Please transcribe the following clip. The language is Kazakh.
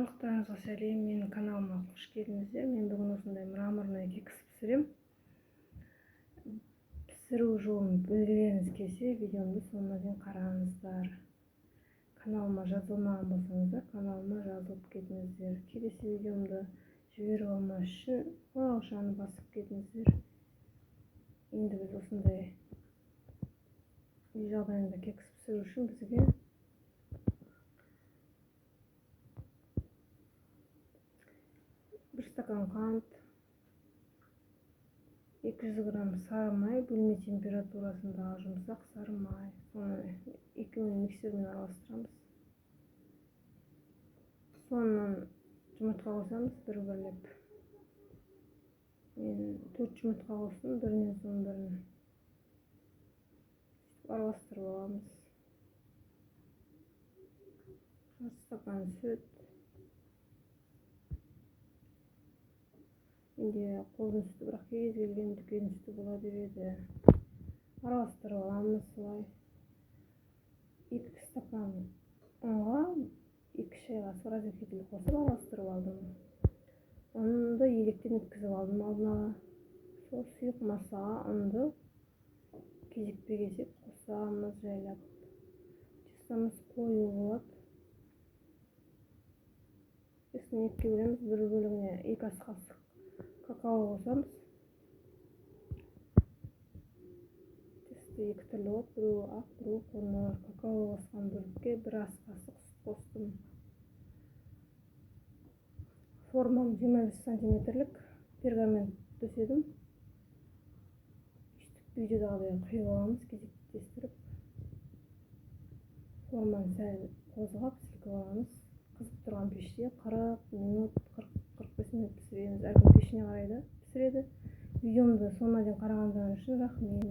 Барлықтарыңызға сәлем, менің каналыма қош келдіңіздер. Мен бүгін осындай мраморный кекс пісірем. Пісіру жолын білгілеріңіз келсе, видеомды соңына дейін қараңыздар. Каналыма жазылмаған болсаңыздар, каналыма жазылып кетіңіздер. Келесі видеомды жіберіп алмас үшін қоңыраушаны басып кетіңіздер. Енді біз осындай үй жағдайында кекс пісіру үшін бізге 1 стакан қант, 200 грамм сары май, бөлме температурасындағы жұмсақ сары май. Соны екеуін миксермен араластырамыз. Соңынан жұмыртқа қосамыз бір-бірлеп. Мен 4 жұмыртқа қостым, бірінен соң бірін араластырып аламыз. 1 стакан сүт. Менде қолдың сүті, бірақ кез келген дүкен сүті бола береді. Араластырып аламыз солай. 2 стакан ұнға 2 шай қасық разрыхитель қосып араластырып алдым. Ұнды електен өткізіп алдым алдын ала. Сол сұйық массаға ұнды кезекпе-кезек қосамыз жайлап. Жастамыз қою болады. Үстіне екіге бөлеміз, бір бөлігіне 2 ас қасық какао қосамыз. Тесті 2 түрлі болады, біреуі ақ, біреуі қоңыр. Какао қосқан бөлікке 1 ас қасық сүт қостым. Формам 25 сантиметрлік пергамент төседім. Видеодағыдай құйып аламыз, кезектестіріп. Форманы сәл қозғап сілкіп аламыз. Қызып тұрған пеште 40 минут, 40-45 минут пісіреміз. Әркім пешіне қарай да пісіреді. Видеомды соңына дейін қарағандарыңыз үшін рахмет.